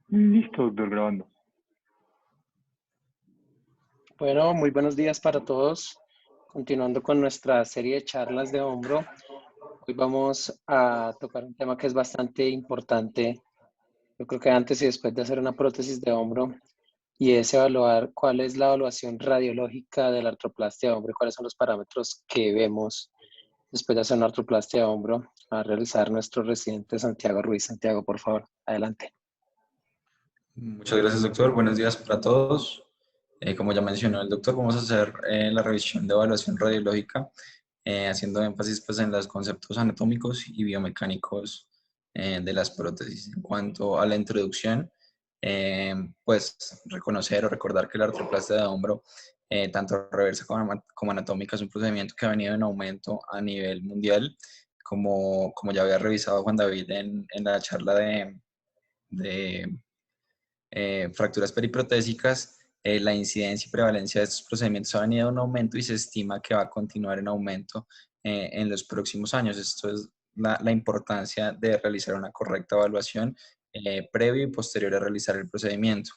Listo, doctor, grabando. Bueno, muy buenos días para todos. Continuando con nuestra serie de charlas de hombro, hoy vamos a tocar un tema que es bastante importante, yo creo que antes y después de hacer una prótesis de hombro, y es evaluar cuál es la evaluación radiológica de la artroplastia de hombro y cuáles son los parámetros que vemos después de hacer una artroplastia de hombro a realizar nuestro residente Santiago Ruiz. Santiago, por favor, adelante. Muchas gracias, doctor. Buenos días para todos. Como ya mencionó el doctor, vamos a hacer la revisión de evaluación radiológica, haciendo énfasis pues, en los conceptos anatómicos y biomecánicos de las prótesis. En cuanto a la introducción, pues reconocer o recordar que la artroplastia de hombro, tanto reversa como anatómica, es un procedimiento que ha venido en aumento a nivel mundial, como ya había revisado Juan David en la charla de fracturas periprotésicas. La incidencia y prevalencia de estos procedimientos ha venido en aumento y se estima que va a continuar en aumento en los próximos años. Esto es la importancia de realizar una correcta evaluación previo y posterior a realizar el procedimiento.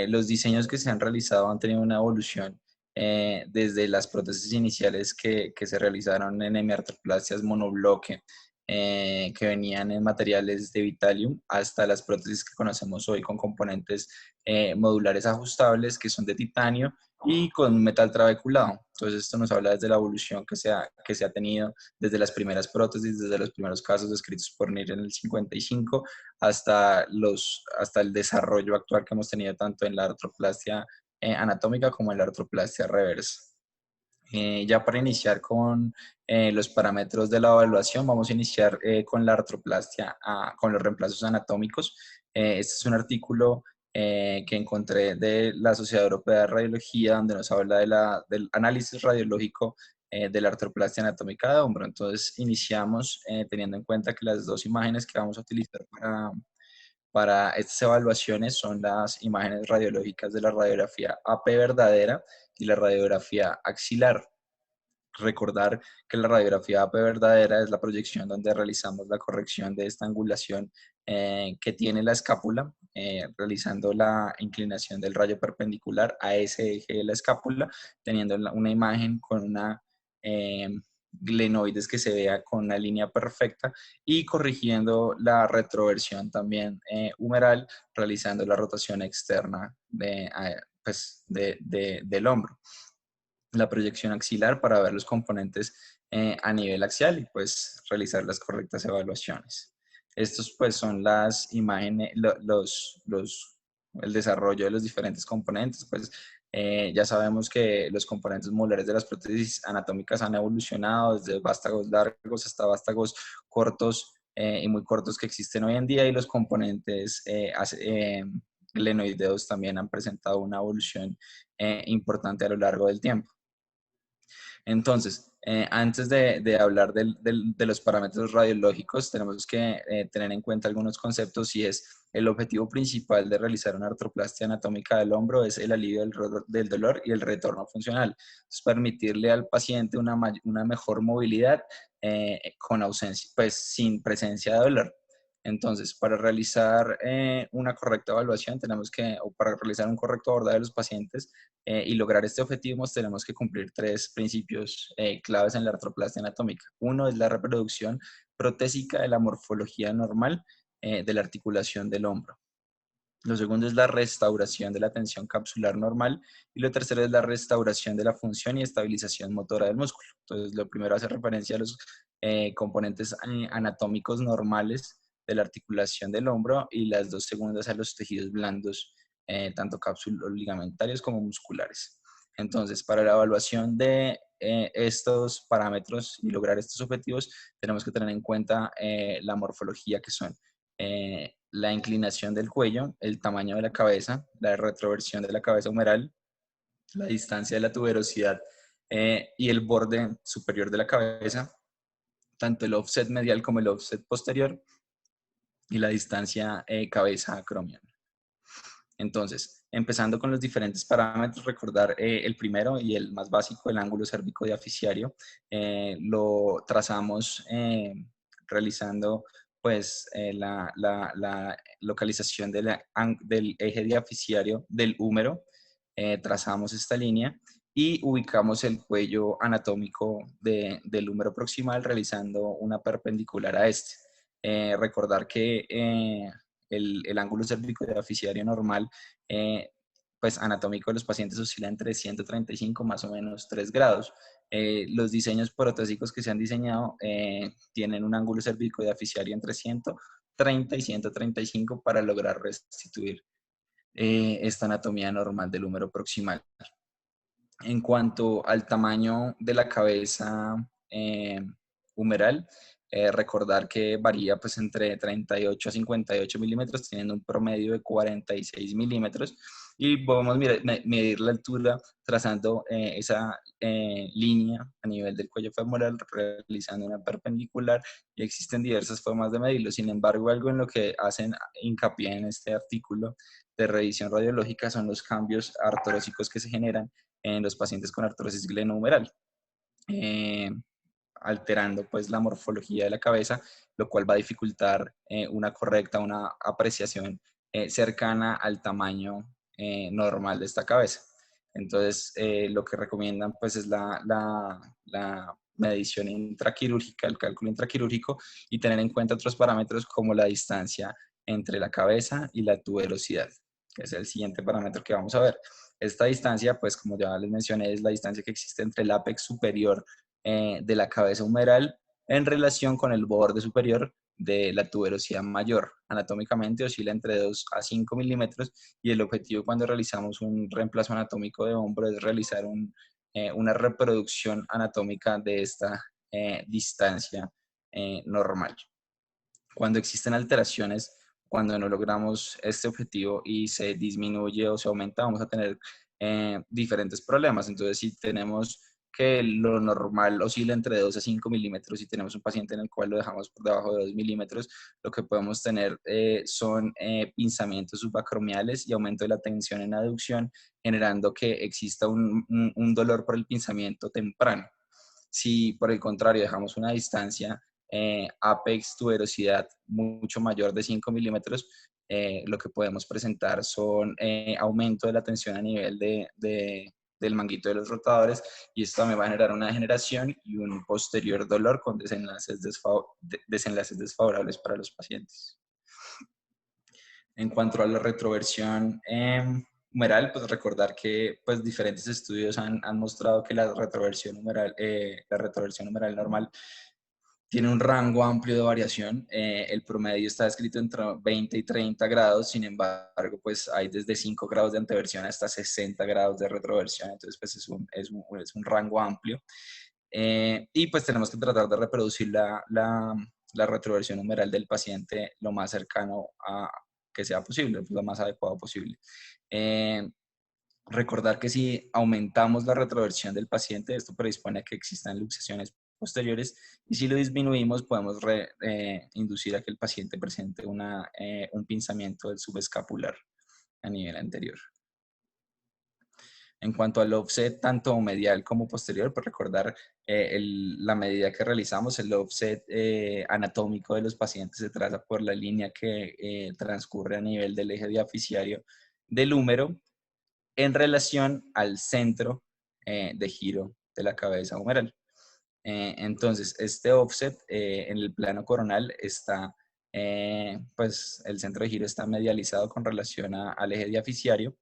Los diseños que se han realizado han tenido una evolución desde las prótesis iniciales que se realizaron en hemiartroplastias monobloque, que venían en materiales de Vitalium, hasta las prótesis que conocemos hoy con componentes modulares ajustables que son de titanio y con metal trabeculado. Entonces esto nos habla desde la evolución que se ha tenido desde las primeras prótesis, desde los primeros casos descritos por Neer en el 55 hasta el desarrollo actual que hemos tenido tanto en la artroplastia anatómica como en la artroplastia reversa. Ya para iniciar con los parámetros de la evaluación, vamos a iniciar con la artroplastia, con los reemplazos anatómicos. Este es un artículo que encontré de la Sociedad Europea de Radiología, donde nos habla del análisis radiológico de la artroplastia anatómica de hombro. Entonces, iniciamos teniendo en cuenta que las dos imágenes que vamos a utilizar para estas evaluaciones son las imágenes radiológicas de la radiografía AP verdadera y la radiografía axilar. Recordar que la radiografía AP verdadera es la proyección donde realizamos la corrección de esta angulación que tiene la escápula, realizando la inclinación del rayo perpendicular a ese eje de la escápula, teniendo una imagen con una glenoides que se vea con una línea perfecta y corrigiendo la retroversión también humeral, realizando la rotación externa del hombro, la proyección axilar para ver los componentes a nivel axial y pues realizar las correctas evaluaciones. Estos pues son las imágenes, el desarrollo de los diferentes componentes. Pues ya sabemos que los componentes modulares de las prótesis anatómicas han evolucionado desde vástagos largos hasta vástagos cortos y muy cortos que existen hoy en día, y los componentes glenoideos también han presentado una evolución importante a lo largo del tiempo. Entonces, antes de hablar de los parámetros radiológicos, tenemos que tener en cuenta algunos conceptos, y es el objetivo principal de realizar una artroplastia anatómica del hombro es el alivio del dolor y el retorno funcional. Es permitirle al paciente una mejor movilidad con ausencia, pues sin presencia de dolor. Entonces, para realizar una correcta evaluación, o para realizar un correcto abordaje de los pacientes, y lograr este objetivo tenemos que cumplir tres principios claves en la artroplastia anatómica. Uno es la reproducción protésica de la morfología normal de la articulación del hombro. Lo segundo es la restauración de la tensión capsular normal, y lo tercero es la restauración de la función y estabilización motora del músculo. Entonces, lo primero hace referencia a los componentes anatómicos normales de la articulación del hombro, y las dos segundas a los tejidos blandos, tanto ligamentarios como musculares. Entonces, para la evaluación de estos parámetros y lograr estos objetivos, tenemos que tener en cuenta la morfología, que son la inclinación del cuello, el tamaño de la cabeza, la retroversión de la cabeza humeral, la distancia de la tuberosidad y el borde superior de la cabeza, tanto el offset medial como el offset posterior, y la distancia cabeza-acromion. Entonces, empezando con los diferentes parámetros, recordar el primero y el más básico, el ángulo cérvico-diaficiario. Lo trazamos realizando pues la localización del eje diaficiario del húmero, trazamos esta línea y ubicamos el cuello anatómico del húmero proximal realizando una perpendicular a este. Recordar que el ángulo cervicodeficiario normal, pues anatómico de los pacientes oscila entre 135 más o menos 3 grados. Los diseños protésicos que se han diseñado tienen un ángulo cervicodeficiario entre 130 y 135 para lograr restituir esta anatomía normal del húmero proximal. En cuanto al tamaño de la cabeza humeral, recordar que varía pues entre 38 a 58 milímetros, teniendo un promedio de 46 milímetros, y podemos medir la altura trazando esa línea a nivel del cuello femoral, realizando una perpendicular, y existen diversas formas de medirlo. Sin embargo, algo en lo que hacen hincapié en este artículo de revisión radiológica son los cambios artrósicos que se generan en los pacientes con artrosis glenohumeral, alterando pues la morfología de la cabeza, lo cual va a dificultar una apreciación cercana al tamaño normal de esta cabeza. Entonces, lo que recomiendan pues es la medición intraquirúrgica, el cálculo intraquirúrgico, y tener en cuenta otros parámetros como la distancia entre la cabeza y la tuberosidad, que es el siguiente parámetro que vamos a ver. Esta distancia, pues como ya les mencioné, es la distancia que existe entre el ápex superior de la cabeza humeral en relación con el borde superior de la tuberosidad mayor. Anatómicamente oscila entre 2 a 5 milímetros, y el objetivo cuando realizamos un reemplazo anatómico de hombro es realizar una reproducción anatómica de esta distancia normal. Cuando existen alteraciones, cuando no logramos este objetivo y se disminuye o se aumenta, vamos a tener diferentes problemas. Entonces, si tenemos que lo normal oscila entre 2 a 5 milímetros y tenemos un paciente en el cual lo dejamos por debajo de 2 milímetros, lo que podemos tener son pinzamientos subacromiales y aumento de la tensión en aducción, generando que exista un dolor por el pinzamiento temprano. Si por el contrario dejamos una distancia apex tuberosidad mucho mayor de 5 milímetros, lo que podemos presentar son aumento de la tensión a nivel del manguito de los rotadores, y esto también va a generar una degeneración y un posterior dolor con desenlaces desfavorables para los pacientes. En cuanto a la retroversión humeral, pues recordar que pues, diferentes estudios han mostrado que la retroversión humeral normal tiene un rango amplio de variación. El promedio está descrito entre 20 y 30 grados, sin embargo, pues hay desde 5 grados de anteversión hasta 60 grados de retroversión, entonces pues es un rango amplio. Y pues tenemos que tratar de reproducir la retroversión humeral del paciente lo más cercano a que sea posible, lo más adecuado posible. Recordar que si aumentamos la retroversión del paciente, esto predispone a que existan luxaciones posteriores, y si lo disminuimos podemos inducir a que el paciente presente un pinzamiento del subescapular a nivel anterior. En cuanto al offset, tanto medial como posterior, pues recordar la medida que realizamos, el offset anatómico de los pacientes se traza por la línea que transcurre a nivel del eje diaficiario del húmero en relación al centro de giro de la cabeza humeral. Entonces, este offset en el plano coronal está, pues el centro de giro está medializado con relación al eje diaficiario,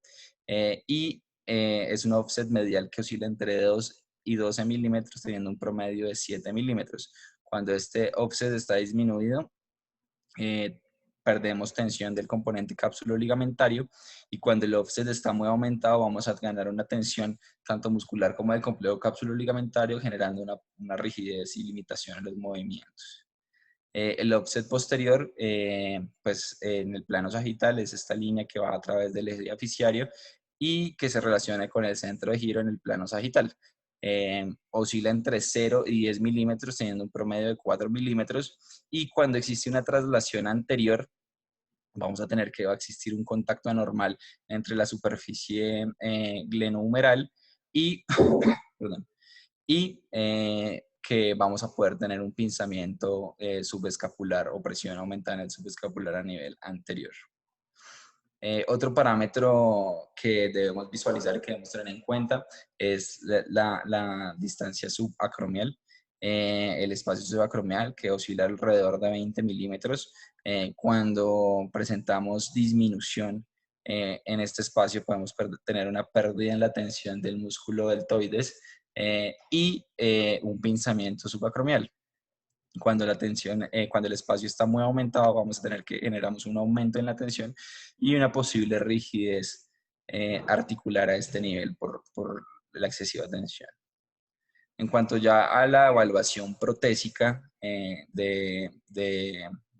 y es un offset medial que oscila entre 2 y 12 milímetros, teniendo un promedio de 7 milímetros. Cuando este offset está disminuido, perdemos tensión del componente cápsulo ligamentario, y cuando el offset está muy aumentado vamos a ganar una tensión tanto muscular como del complejo cápsulo ligamentario, generando una rigidez y limitación en los movimientos. El offset posterior, pues en el plano sagital es esta línea que va a través del eje diaficiario y que se relaciona con el centro de giro en el plano sagital. Oscila entre 0 y 10 milímetros, teniendo un promedio de 4 milímetros, y cuando existe una traslación anterior, vamos a tener que va a existir un contacto anormal entre la superficie glenohumeral y, perdón, y que vamos a poder tener un pinzamiento subescapular o presión aumentada en el subescapular a nivel anterior. Otro parámetro que debemos visualizar y que debemos tener en cuenta es la distancia subacromial, el espacio subacromial que oscila alrededor de 20 milímetros. Cuando presentamos disminución en este espacio podemos tener una pérdida en la tensión del músculo deltoides y un pinzamiento subacromial. Cuando la tensión, cuando el espacio está muy aumentado, vamos a tener que generamos un aumento en la tensión y una posible rigidez articular a este nivel por la excesiva tensión. En cuanto ya a la evaluación protésica de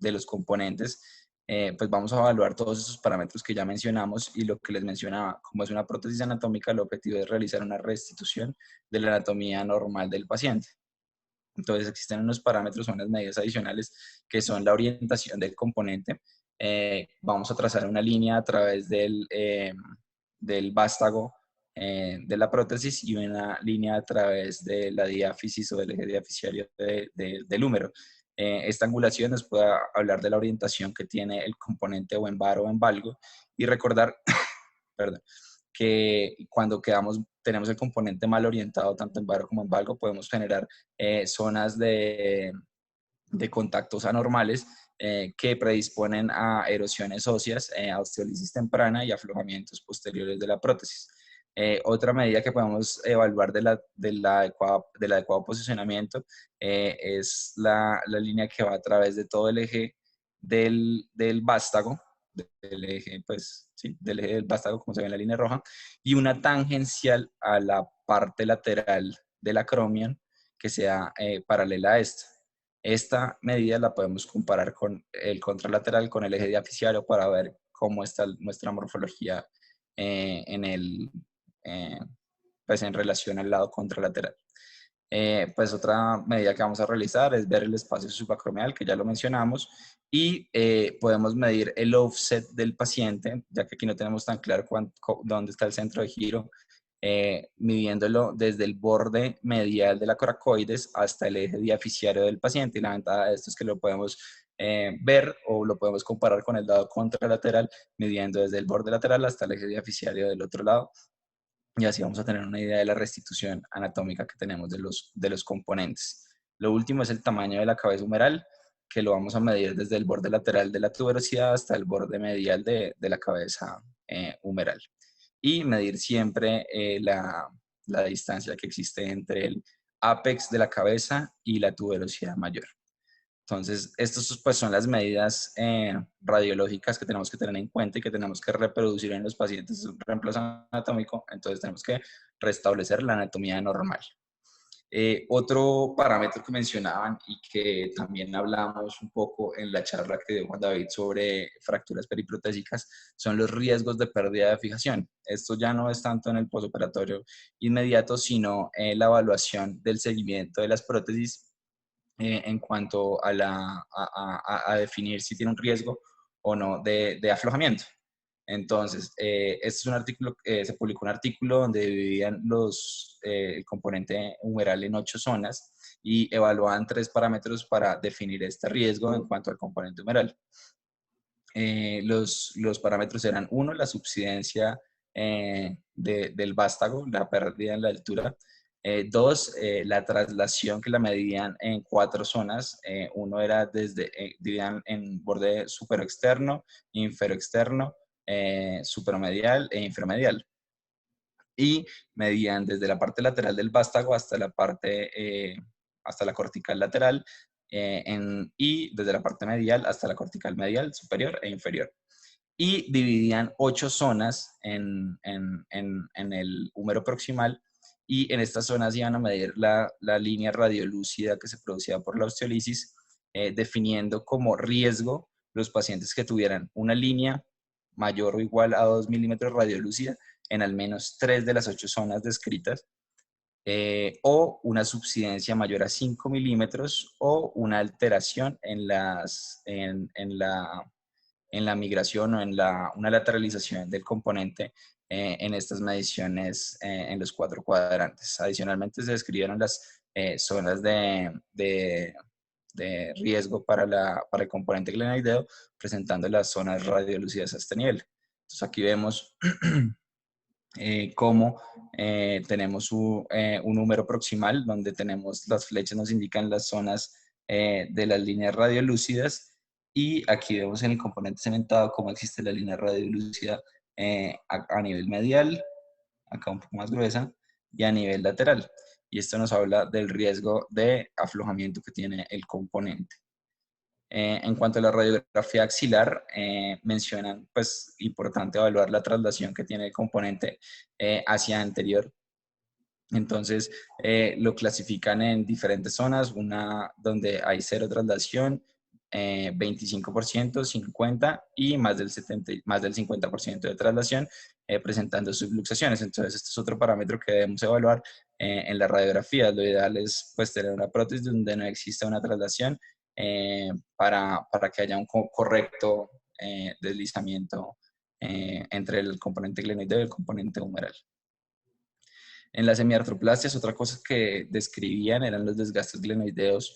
los componentes, pues vamos a evaluar todos esos parámetros que ya mencionamos y lo que les mencionaba, como es una prótesis anatómica, el objetivo es realizar una restitución de la anatomía normal del paciente. Entonces existen unos parámetros, unas medidas adicionales que son la orientación del componente. Vamos a trazar una línea a través del vástago de la prótesis y una línea a través de la diáfisis o del eje diaficiario del húmero. Esta angulación nos puede hablar de la orientación que tiene el componente o en bar o en valgo y recordar perdón, que cuando tenemos el componente mal orientado, tanto en barro como en valgo, podemos generar zonas de contactos anormales que predisponen a erosiones óseas, a osteolisis temprana y aflojamientos posteriores de la prótesis. Otra medida que podemos evaluar del adecuado posicionamiento es la línea que va a través de todo el eje del vástago, del eje, pues, sí, del eje del vástago, como se ve en la línea roja, y una tangencial a la parte lateral del acromion que sea paralela a esta. Esta medida la podemos comparar con el contralateral, con el eje diaficiario, para ver cómo está nuestra morfología eh, pues en relación al lado contralateral. Pues otra medida que vamos a realizar es ver el espacio subacromial, que ya lo mencionamos, y podemos medir el offset del paciente, ya que aquí no tenemos tan claro dónde está el centro de giro, midiéndolo desde el borde medial de la coracoides hasta el eje diaficiario del paciente. Y la ventaja de esto es que lo podemos ver o lo podemos comparar con el lado contralateral, midiendo desde el borde lateral hasta el eje diaficiario del otro lado. Y así vamos a tener una idea de la restitución anatómica que tenemos de los componentes. Lo último es el tamaño de la cabeza humeral, que lo vamos a medir desde el borde lateral de la tuberosidad hasta el borde medial de la cabeza humeral. Y medir siempre la distancia que existe entre el ápex de la cabeza y la tuberosidad mayor. Entonces, estas pues, son las medidas radiológicas que tenemos que tener en cuenta y que tenemos que reproducir en los pacientes de un reemplazo anatómico. Entonces, tenemos que restablecer la anatomía normal. Otro parámetro que mencionaban y que también hablamos un poco en la charla que dio Juan David sobre fracturas periprotésicas son los riesgos de pérdida de fijación. Esto ya no es tanto en el posoperatorio inmediato, sino en la evaluación del seguimiento de las prótesis en cuanto a definir si tiene un riesgo o no de aflojamiento. Entonces, este es un artículo, se publicó un artículo donde dividían el componente humeral en 8 zonas y evaluaban 3 parámetros para definir este riesgo en cuanto al componente humeral. Los parámetros eran: 1, la subsidencia del vástago, la pérdida en la altura. 2, la traslación, que la medían en 4 zonas. Uno era dividían en borde superoexterno, inferoexterno, supramedial e inframedial. Y medían desde la parte lateral del vástago hasta hasta la cortical lateral, y desde la parte medial hasta la cortical medial superior e inferior. Y dividían 8 zonas en el húmero proximal, y en estas zonas iban a medir la línea radiolúcida que se producía por la osteolisis, definiendo como riesgo los pacientes que tuvieran una línea mayor o igual a 2 milímetros radiolúcida en al menos 3 de las 8 zonas descritas, o una subsidencia mayor a 5 milímetros o una alteración en la migración o en una lateralización del componente en estas mediciones en los 4 cuadrantes. Adicionalmente, se describieron las zonas de riesgo para el componente glenoideo, presentando las zonas radiolúcidas a este nivel. Entonces aquí vemos cómo tenemos un número proximal donde tenemos las flechas nos indican las zonas de las líneas radiolúcidas, y aquí vemos en el componente cementado cómo existe la línea radiolúcida a nivel medial, acá un poco más gruesa, y a nivel lateral. Y esto nos habla del riesgo de aflojamiento que tiene el componente. En cuanto a la radiografía axilar, mencionan, pues, importante evaluar la traslación que tiene el componente hacia anterior. Entonces, lo clasifican en diferentes zonas, una donde hay cero traslación, 25%, 50% y más del 50% de traslación, presentando subluxaciones. Entonces, este es otro parámetro que debemos evaluar en la radiografía. Lo ideal es, pues, tener una prótesis donde no exista una traslación para que haya un correcto deslizamiento entre el componente glenoideo y el componente humeral. En las semiartroplastias, otra cosa que describían eran los desgastes glenoideos,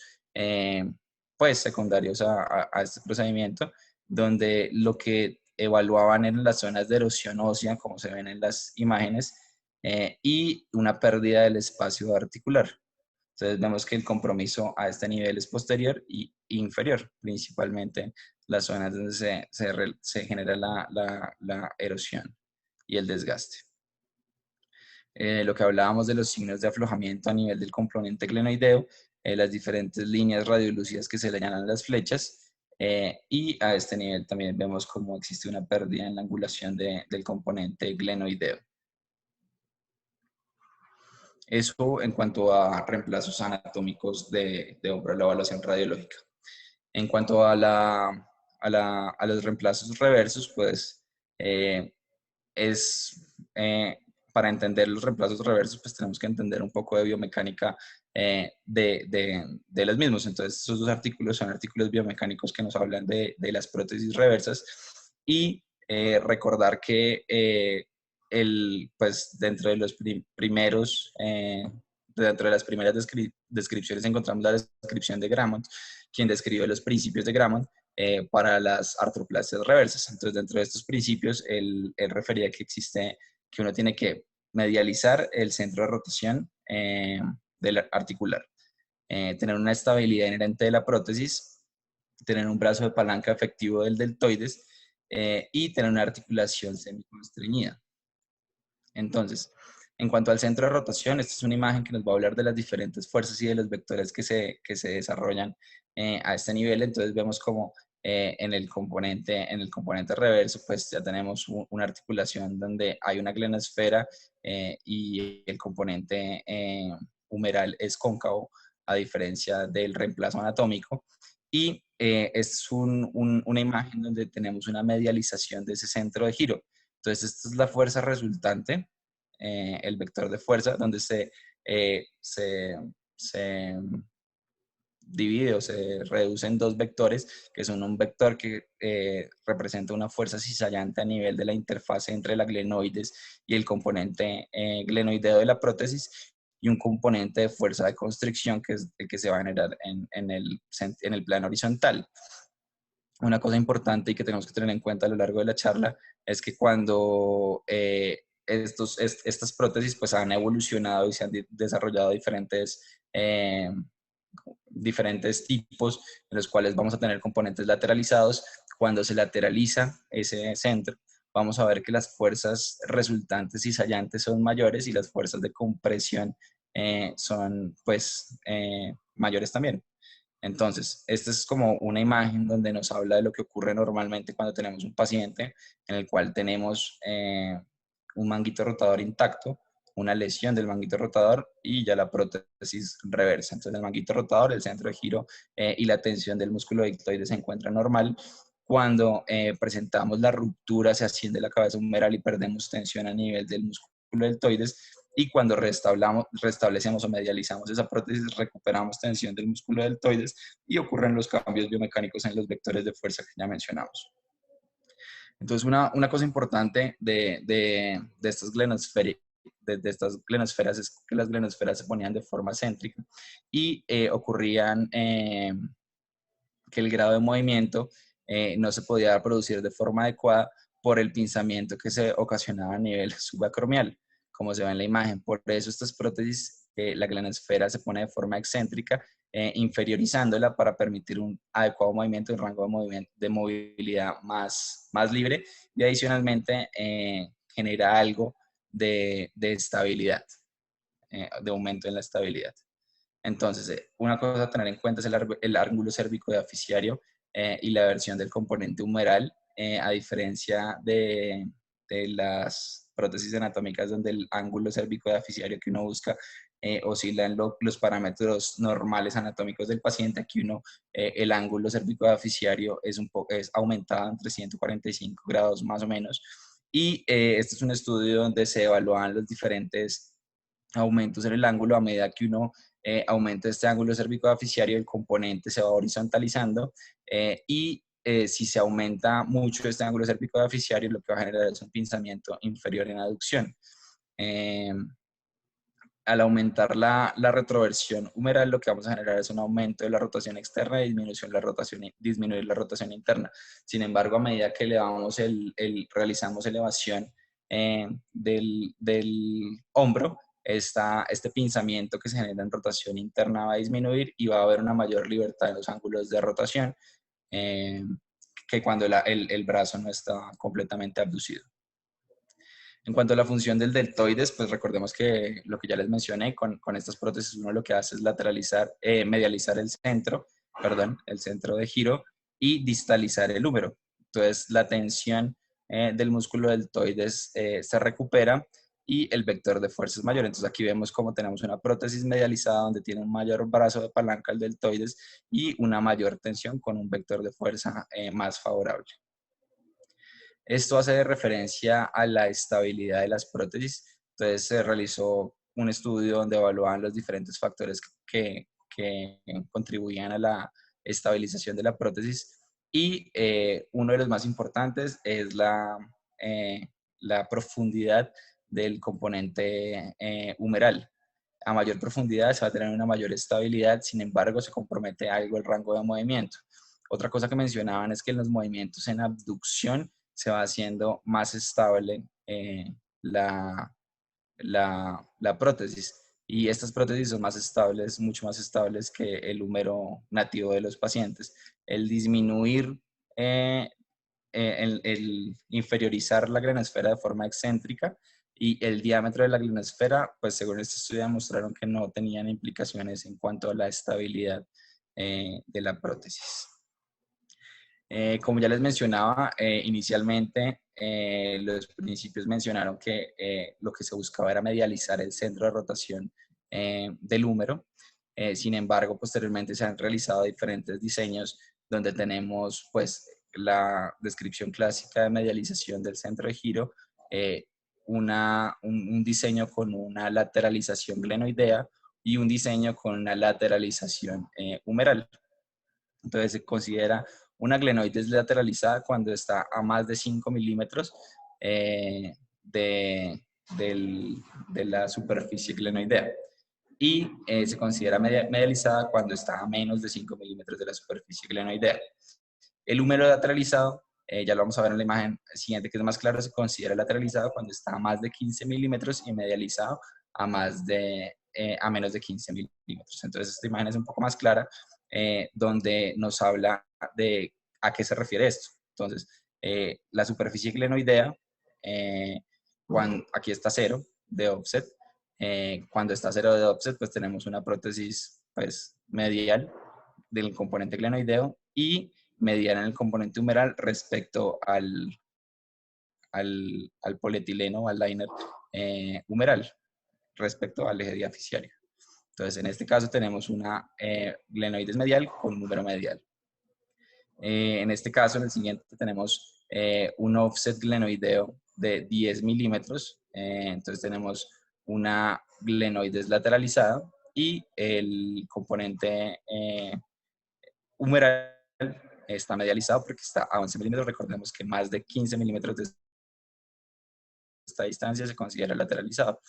pues secundarios a este procedimiento, donde lo que evaluaban eran las zonas de erosión ósea, como se ven en las imágenes, y una pérdida del espacio articular. Entonces vemos que el compromiso a este nivel es posterior y inferior, principalmente las zonas donde se genera la erosión y el desgaste. Lo que hablábamos de los signos de aflojamiento a nivel del componente glenoideo, las diferentes líneas radiolúcidas que se le llaman las flechas, y a este nivel también vemos cómo existe una pérdida en la angulación del componente glenoideo. Eso en cuanto a reemplazos anatómicos de hombro, la evaluación radiológica. En cuanto a los reemplazos reversos, pues es para entender los reemplazos reversos, pues tenemos que entender un poco de biomecánica de los mismos. Entonces, estos dos artículos son artículos biomecánicos que nos hablan de las prótesis reversas, y recordar que pues dentro de los primeros, dentro de las primeras descripciones encontramos la descripción de Gramont, quien describe los principios de Gramont para las artroplasias reversas. Entonces, dentro de estos principios, él refería que que uno tiene que medializar el centro de rotación del articular, tener una estabilidad inherente de la prótesis, tener un brazo de palanca efectivo del deltoides, y tener una articulación semiconstreñida. Entonces, en cuanto al centro de rotación, esta es una imagen que nos va a hablar de las diferentes fuerzas y de los vectores que se desarrollan a este nivel. Entonces vemos como en el componente reverso, pues ya tenemos una articulación donde hay una glenosfera y el componente humeral es cóncavo, a diferencia del reemplazo anatómico. Y es una imagen donde tenemos una medialización de ese centro de giro. Entonces, esta es la fuerza resultante, el vector de fuerza, donde se divide o se reduce en dos vectores, que son un vector que representa una fuerza cizallante a nivel de la interfase entre la glenoides y el componente glenoideo de la prótesis, y un componente de fuerza de constricción, que es el que se va a generar en el plano horizontal. Una cosa importante y que tenemos que tener en cuenta a lo largo de la charla es que cuando estas prótesis pues han evolucionado y se han desarrollado diferentes tipos en los cuales vamos a tener componentes lateralizados. Cuando se lateraliza ese centro, vamos a ver que las fuerzas resultantes y sallantes son mayores, y las fuerzas de compresión son pues mayores también. Entonces, esta es como una imagen donde nos habla de lo que ocurre normalmente cuando tenemos un paciente en el cual tenemos un manguito rotador intacto, una lesión del manguito rotador y ya la prótesis reversa. Entonces, el manguito rotador, el centro de giro y la tensión del músculo deltoide se encuentra normal. Cuando presentamos la ruptura, se asciende la cabeza humeral y perdemos tensión a nivel del músculo deltoides, y cuando restablecemos o medializamos esa prótesis, recuperamos tensión del músculo deltoides y ocurren los cambios biomecánicos en los vectores de fuerza que ya mencionamos. Entonces, una cosa importante de estas de estas glenoesferas es que las glenoesferas se ponían de forma céntrica y ocurrían que el grado de movimiento no se podía producir de forma adecuada por el pinzamiento que se ocasionaba a nivel subacromial, como se ve en la imagen. Por eso estas prótesis, la glenoesfera se pone de forma excéntrica, inferiorizándola para permitir un adecuado movimiento y un rango de movilidad más libre, y adicionalmente genera algo de estabilidad, de aumento en la estabilidad. Entonces, una cosa a tener en cuenta es el ángulo cérvico-diaficiario y la versión del componente humeral, a diferencia de las prótesis anatómicas donde el ángulo cérvico-diaficiario que uno busca oscila en los parámetros normales anatómicos del paciente. Aquí el ángulo cérvico-diaficiario es aumentado entre 145 grados más o menos. Y este es un estudio donde se evalúan los diferentes aumentos en el ángulo a medida que uno aumenta este ángulo cérvico-diaficiario, el componente se va horizontalizando si se aumenta mucho este ángulo cérvico-diaficiario, lo que va a generar es un pinzamiento inferior en aducción. Al aumentar la retroversión humeral, lo que vamos a generar es un aumento de la rotación externa y disminuir la rotación interna. Sin embargo, a medida que realizamos elevación del hombro, este pinzamiento que se genera en rotación interna va a disminuir y va a haber una mayor libertad en los ángulos de rotación que cuando el brazo no está completamente abducido. En cuanto a la función del deltoides, pues recordemos que lo que ya les mencioné, con estas prótesis uno lo que hace es medializar el centro de giro y distalizar el húmero. Entonces la tensión del músculo deltoides se recupera y el vector de fuerza es mayor. Entonces aquí vemos cómo tenemos una prótesis medializada donde tiene un mayor brazo de palanca el deltoides y una mayor tensión con un vector de fuerza más favorable. Esto hace referencia a la estabilidad de las prótesis. Entonces se realizó un estudio donde evaluaban los diferentes factores que contribuían a la estabilización de la prótesis y uno de los más importantes es la profundidad del componente humeral. A mayor profundidad se va a tener una mayor estabilidad, sin embargo se compromete algo el rango de movimiento. Otra cosa que mencionaban es que en los movimientos en abducción se va haciendo más estable la prótesis. Y estas prótesis son más estables, mucho más estables que el húmero nativo de los pacientes. El disminuir, el inferiorizar la glenoesfera de forma excéntrica y el diámetro de la glenoesfera, pues según este estudio demostraron que no tenían implicaciones en cuanto a la estabilidad de la prótesis. Como ya les mencionaba, inicialmente los principios mencionaron que lo que se buscaba era medializar el centro de rotación del húmero. Sin embargo, posteriormente se han realizado diferentes diseños donde tenemos pues la descripción clásica de medialización del centro de giro, un diseño con una lateralización glenoidea y un diseño con una lateralización humeral. Entonces se considera una glenoides lateralizada cuando está a más de 5 milímetros de la superficie glenoidea. Y se considera medializada cuando está a menos de 5 milímetros de la superficie glenoidea. El húmero lateralizado, ya lo vamos a ver en la imagen siguiente que es más claro, se considera lateralizado cuando está a más de 15 milímetros y medializado a menos de 15 milímetros. Entonces esta imagen es un poco más clara, donde nos habla de a qué se refiere esto. Entonces, la superficie glenoidea, aquí está 0 de offset. Cuando está 0 de offset, pues tenemos una prótesis pues, medial del componente glenoideo y medial en el componente humeral respecto al polietileno o al liner humeral respecto al eje diaficiario. Entonces, en este caso tenemos una glenoides medial con un húmero medial. En este caso, en el siguiente, tenemos un offset glenoideo de 10 milímetros. Entonces, tenemos una glenoides lateralizada y el componente humeral está medializado porque está a 11 milímetros. Recordemos que más de 15 milímetros de esta distancia se considera lateralizado.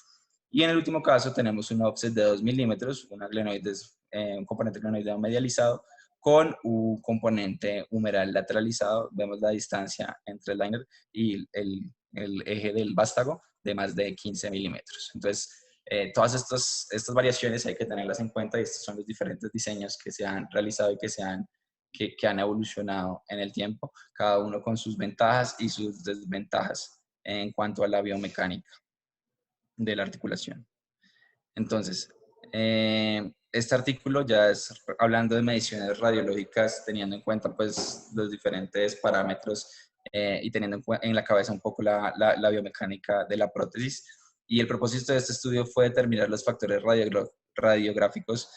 Y en el último caso tenemos un offset de 2 milímetros, un componente glenoideo medializado con un componente humeral lateralizado. Vemos la distancia entre el liner y el eje del vástago de más de 15 milímetros. Entonces, todas estas variaciones hay que tenerlas en cuenta, y estos son los diferentes diseños que se han realizado y que han evolucionado en el tiempo, cada uno con sus ventajas y sus desventajas en cuanto a la biomecánica de la articulación. Entonces, este artículo ya es hablando de mediciones radiológicas, teniendo en cuenta pues los diferentes parámetros y teniendo en la cabeza un poco la biomecánica de la prótesis. Y el propósito de este estudio fue determinar los factores radiográficos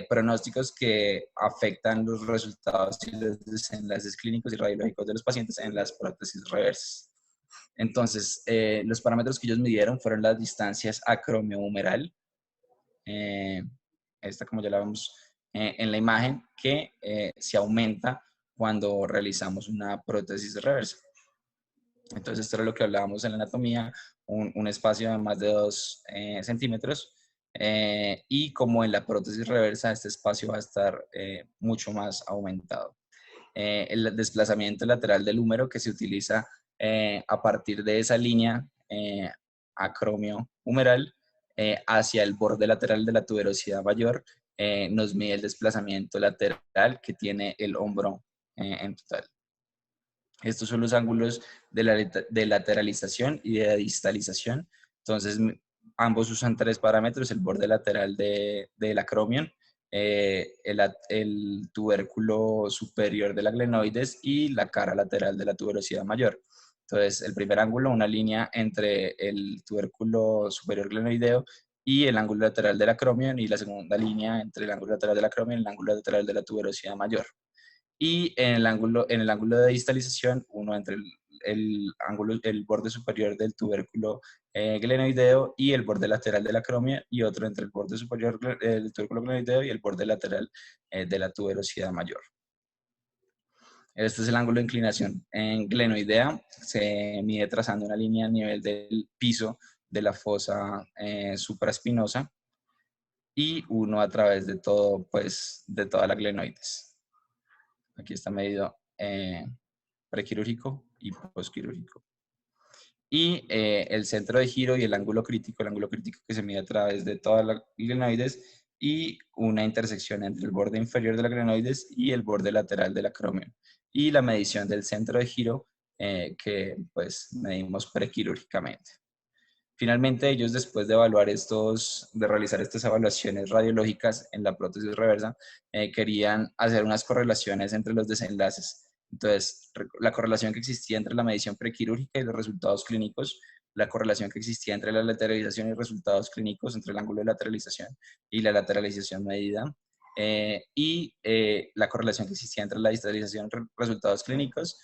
pronósticos que afectan los resultados y los desenlaces clínicos y radiológicos de los pacientes en las prótesis reversas. Entonces, los parámetros que ellos midieron fueron las distancias acromio-humeral, esta como ya la vemos en la imagen, que se aumenta cuando realizamos una prótesis reversa. Entonces, esto era lo que hablábamos en la anatomía, un espacio de más de 2 centímetros, y como en la prótesis reversa, este espacio va a estar mucho más aumentado. El desplazamiento lateral del húmero que se utiliza a partir de esa línea acromio-humeral hacia el borde lateral de la tuberosidad mayor, nos mide el desplazamiento lateral que tiene el hombro en total. Estos son los ángulos de lateralización y de distalización. Entonces, ambos usan 3 parámetros: el borde lateral del acromion, el tubérculo superior de la glenoides y la cara lateral de la tuberosidad mayor. Entonces, el primer ángulo, una línea entre el tubérculo superior glenoideo y el ángulo lateral del acromion, y la segunda línea entre el ángulo lateral del acromion y el ángulo lateral de la tuberosidad mayor. Y en el ángulo de distalización, uno entre el borde superior del tubérculo glenoideo y el borde lateral de la acromia, y otro entre el borde superior del tubérculo glenoideo y el borde lateral de la tuberosidad mayor. Este es el ángulo de inclinación en glenoidea. Se mide trazando una línea a nivel del piso de la fosa supraespinosa, y uno a través de todo, pues, de toda la glenoides. Aquí está medido prequirúrgico y posquirúrgico. Y el centro de giro y el ángulo crítico que se mide a través de toda la glenoides, y una intersección entre el borde inferior de la glenoides y el borde lateral del acromion. Y la medición del centro de giro que pues medimos prequirúrgicamente. Finalmente, ellos, después de realizar estas evaluaciones radiológicas en la prótesis reversa, querían hacer unas correlaciones entre los desenlaces. Entonces, la correlación que existía entre la medición prequirúrgica y los resultados clínicos, la correlación que existía entre la lateralización y resultados clínicos, entre el ángulo de lateralización y la lateralización medida, y la correlación que existía entre la distalización y resultados clínicos,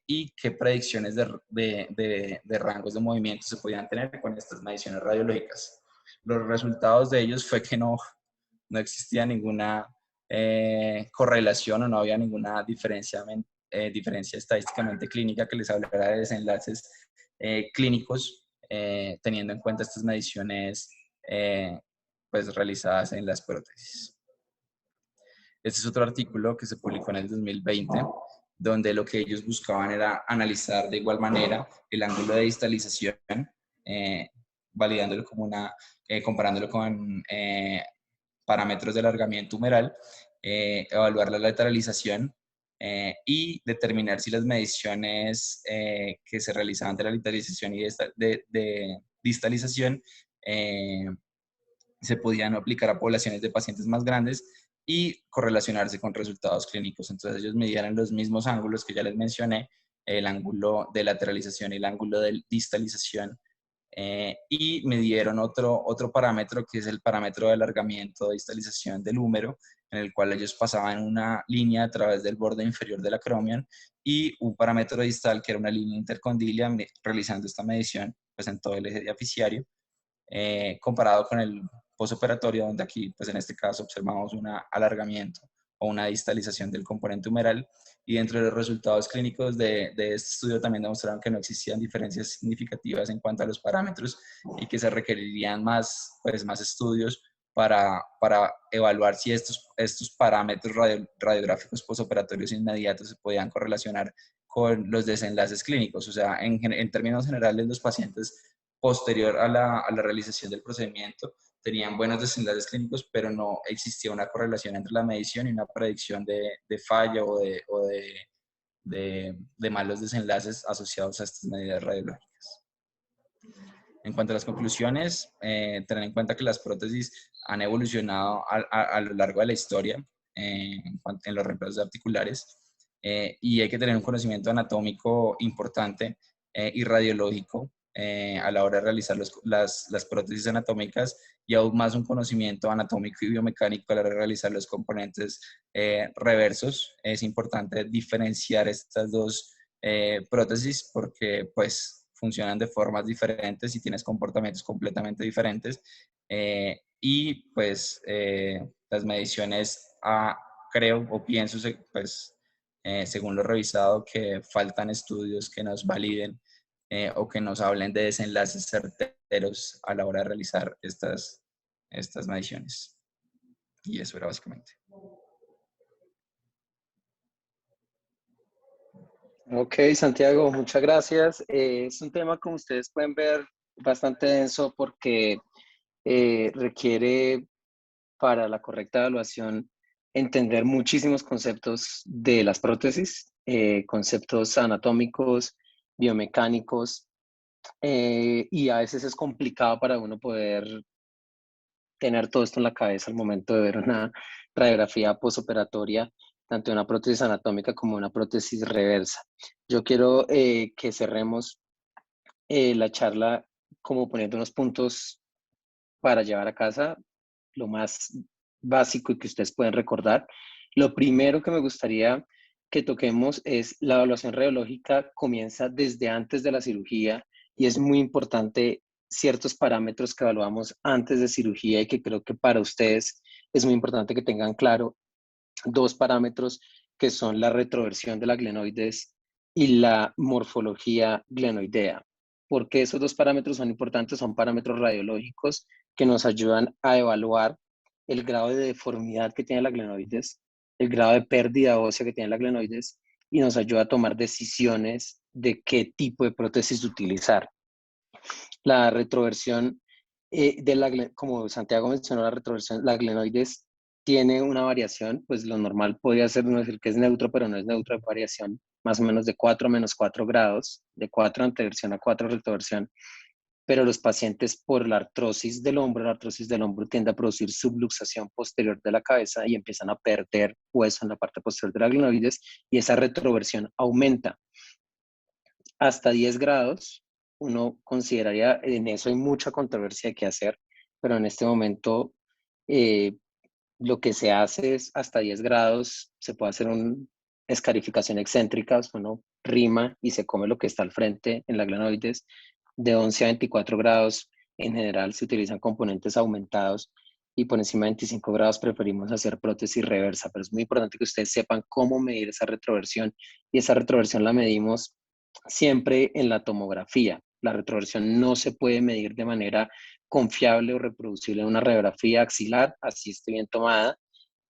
y qué predicciones de rangos de movimiento se podían tener con estas mediciones radiológicas. Los resultados de ellos fue que no existía ninguna correlación, o no había ninguna diferencia estadísticamente clínica que les hablara de desenlaces clínicos, teniendo en cuenta estas mediciones pues realizadas en las prótesis. Este es otro artículo que se publicó en el 2020, donde lo que ellos buscaban era analizar de igual manera el ángulo de distalización, validándolo comparándolo con parámetros de alargamiento humeral, evaluar la lateralización y determinar si las mediciones que se realizaban de la lateralización y de distalización se podían aplicar a poblaciones de pacientes más grandes y correlacionarse con resultados clínicos. Entonces ellos midieron los mismos ángulos que ya les mencioné, el ángulo de lateralización y el ángulo de distalización, y midieron otro parámetro, que es el parámetro de alargamiento de distalización del húmero, en el cual ellos pasaban una línea a través del borde inferior del acromion, y un parámetro distal que era una línea intercondilia, realizando esta medición pues en todo el eje diaficiario, comparado con el posoperatorio, donde aquí, pues en este caso, observamos un alargamiento o una distalización del componente humeral. Y dentro de los resultados clínicos de este estudio también demostraron que no existían diferencias significativas en cuanto a los parámetros y que se requerirían más, pues, más estudios para evaluar si estos parámetros radiográficos postoperatorios inmediatos se podían correlacionar con los desenlaces clínicos. O sea, en términos generales, los pacientes posterior a la realización del procedimiento tenían buenos desenlaces clínicos, pero no existía una correlación entre la medición y una predicción de fallo o de malos desenlaces asociados a estas medidas radiológicas. En cuanto a las conclusiones, tener en cuenta que las prótesis han evolucionado a lo largo de la historia en los reemplazos articulares, y hay que tener un conocimiento anatómico importante y radiológico a la hora de realizar las prótesis anatómicas, y aún más un conocimiento anatómico y biomecánico a la hora de realizar los componentes reversos. Es importante diferenciar estas dos prótesis porque pues funcionan de formas diferentes y tienes comportamientos completamente diferentes, y pues las mediciones creo o pienso pues según lo revisado que faltan estudios que nos validen o que nos hablen de desenlaces certeros a la hora de realizar estas mediciones. Y eso era básicamente. Ok, Santiago, muchas gracias. Es un tema, como ustedes pueden ver, bastante denso porque requiere para la correcta evaluación entender muchísimos conceptos de las prótesis, conceptos anatómicos, biomecánicos, y a veces es complicado para uno poder tener todo esto en la cabeza al momento de ver una radiografía postoperatoria, tanto de una prótesis anatómica como una prótesis reversa. Yo quiero que cerremos la charla como poniendo unos puntos para llevar a casa, lo más básico y que ustedes pueden recordar. Lo primero que me gustaría que toquemos es la evaluación radiológica comienza desde antes de la cirugía y es muy importante ciertos parámetros que evaluamos antes de cirugía y que creo que para ustedes es muy importante que tengan claro dos parámetros que son la retroversión de la glenoides y la morfología glenoidea. ¿Por qué esos dos parámetros son importantes? Son parámetros radiológicos que nos ayudan a evaluar el grado de deformidad que tiene la glenoides, el grado de pérdida ósea que tiene la glenoides y nos ayuda a tomar decisiones de qué tipo de prótesis utilizar. La retroversión como Santiago mencionó, la retroversión, la glenoides tiene una variación, pues lo normal podría ser no decir que es neutro, pero no es neutro, es variación más o menos de 4 menos 4 grados, de 4 anteversión a 4 retroversión, pero los pacientes por la artrosis del hombro tiende a producir subluxación posterior de la cabeza y empiezan a perder hueso en la parte posterior de la glenoides y esa retroversión aumenta hasta 10 grados. Uno consideraría, en eso hay mucha controversia que hacer, pero en este momento lo que se hace es hasta 10 grados, se puede hacer una escarificación excéntrica, uno rima y se come lo que está al frente en la glenoides. De 11 a 24 grados, en general se utilizan componentes aumentados y por encima de 25 grados preferimos hacer prótesis reversa, pero es muy importante que ustedes sepan cómo medir esa retroversión y esa retroversión la medimos siempre en la tomografía. La retroversión no se puede medir de manera confiable o reproducible en una radiografía axilar, así esté bien tomada,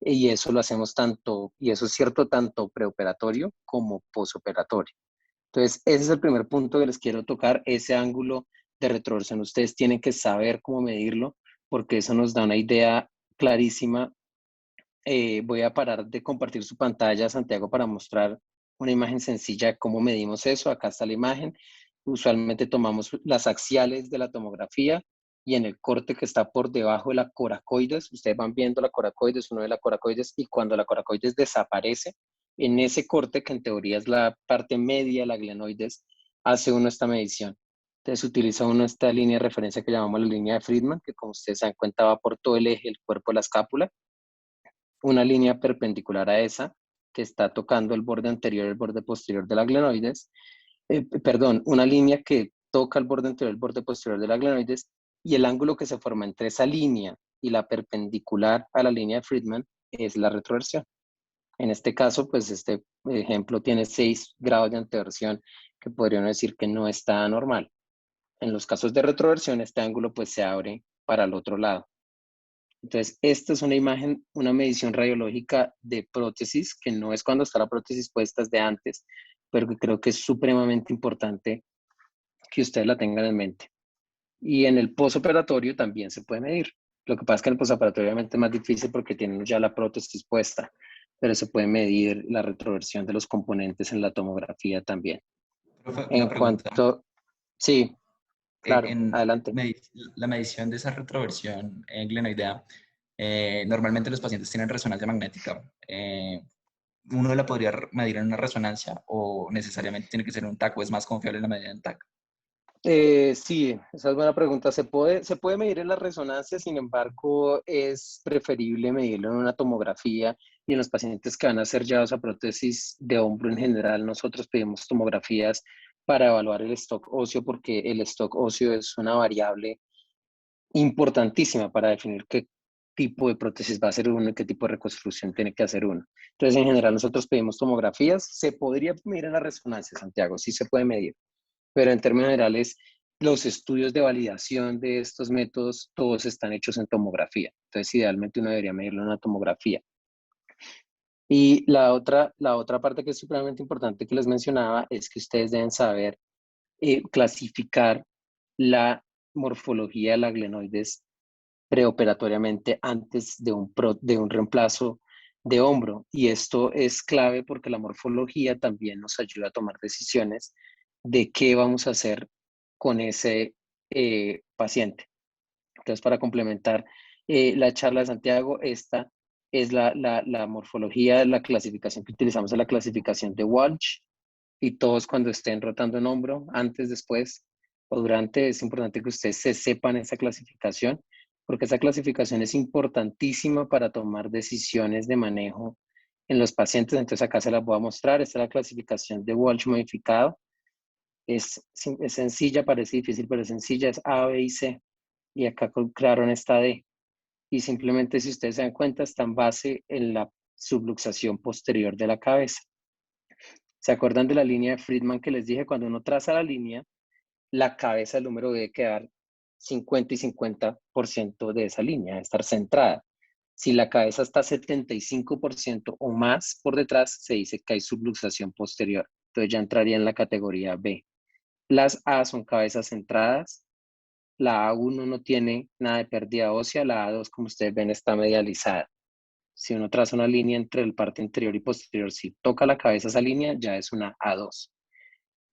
y eso lo hacemos tanto, y eso es cierto tanto preoperatorio como posoperatorio. Entonces, ese es el primer punto que les quiero tocar, ese ángulo de retroversión. Ustedes tienen que saber cómo medirlo, porque eso nos da una idea clarísima. Voy a parar de compartir su pantalla, Santiago, para mostrar una imagen sencilla de cómo medimos eso. Acá está la imagen. Usualmente tomamos las axiales de la tomografía y en el corte que está por debajo de la coracoides, ustedes van viendo la coracoides, uno ve la coracoides y cuando la coracoides desaparece, en ese corte, que en teoría es la parte media de la glenoides, hace uno esta medición. Entonces utiliza uno esta línea de referencia que llamamos la línea de Friedman, que como ustedes se dan cuenta va por todo el eje del cuerpo de la escápula, una línea perpendicular a esa que está tocando el borde anterior y el borde posterior de la glenoides, perdón, una línea que toca el borde anterior y el borde posterior de la glenoides y el ángulo que se forma entre esa línea y la perpendicular a la línea de Friedman es la retroversión. En este caso, pues este ejemplo tiene 6 grados de anteversión, que podríamos decir que no está normal. En los casos de retroversión, este ángulo pues se abre para el otro lado. Entonces, esta es una imagen, una medición radiológica de prótesis, que no es cuando está la prótesis puesta, es de antes, pero que creo que es supremamente importante que ustedes la tengan en mente. Y en el posoperatorio también se puede medir. Lo que pasa es que en el posoperatorio obviamente es más difícil porque tienen ya la prótesis puesta, pero se puede medir la retroversión de los componentes en la tomografía también. Profe, una En pregunta. cuanto, sí, En, claro, en adelante. la medición de esa retroversión glenoidea, normalmente los pacientes tienen resonancia magnética. ¿Uno la podría medir en una resonancia o necesariamente tiene que ser un TAC o es más confiable la medida en TAC? Sí, esa es buena pregunta. Se puede medir en la resonancia, sin embargo, es preferible medirlo en una tomografía y en los pacientes que van a ser llevados a prótesis de hombro en general, nosotros pedimos tomografías para evaluar el stock óseo porque el stock óseo es una variable importantísima para definir qué tipo de prótesis va a hacer uno y qué tipo de reconstrucción tiene que hacer uno. Entonces, en general, nosotros pedimos tomografías. Se podría medir en la resonancia, Santiago, sí se puede medir, pero en términos generales, los estudios de validación de estos métodos, todos están hechos en tomografía. Entonces, idealmente uno debería medirlo en una tomografía. Y la otra parte que es supremamente importante que les mencionaba es que ustedes deben saber clasificar la morfología de la glenoides preoperatoriamente antes de un reemplazo de hombro. Y esto es clave porque la morfología también nos ayuda a tomar decisiones de qué vamos a hacer con ese paciente. Entonces, para complementar la charla de Santiago, esta es la morfología, la clasificación que utilizamos, es la clasificación de Walsh, y todos cuando estén rotando en hombro, antes, después o durante, es importante que ustedes se sepan esa clasificación, porque esa clasificación es importantísima para tomar decisiones de manejo en los pacientes. Entonces acá se las voy a mostrar. Esta es la clasificación de Walsh modificado. Es sencilla, parece difícil, pero es sencilla. Es A, B y C. Y acá crearon esta D. Y simplemente, si ustedes se dan cuenta, está en base en la subluxación posterior de la cabeza. ¿Se acuerdan de la línea de Friedman que les dije? Cuando uno traza la línea, la cabeza del número debe quedar 50 y 50% de esa línea, debe estar centrada. Si la cabeza está 75% o más por detrás, se dice que hay subluxación posterior. Entonces ya entraría en la categoría B. Las A son cabezas centradas. La A1 no tiene nada de pérdida ósea. La A2, como ustedes ven, está medializada. Si uno traza una línea entre el parte interior y posterior, si toca la cabeza esa línea, ya es una A2.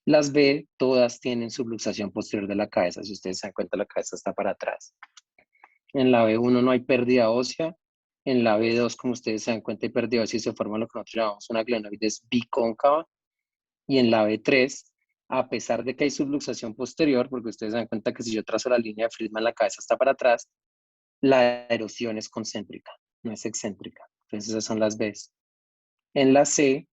Las B, todas tienen subluxación posterior de la cabeza. Si ustedes se dan cuenta, la cabeza está para atrás. En la B1 no hay pérdida ósea. En la B2, como ustedes se dan cuenta, hay pérdida ósea y se forma lo que nosotros llamamos una glenoides bicóncava. Y en la B3, a pesar de que hay subluxación posterior, porque ustedes se dan cuenta que si yo trazo la línea de Friedman, la cabeza está para atrás, la erosión es concéntrica, no es excéntrica. Entonces esas son las Bs. En la C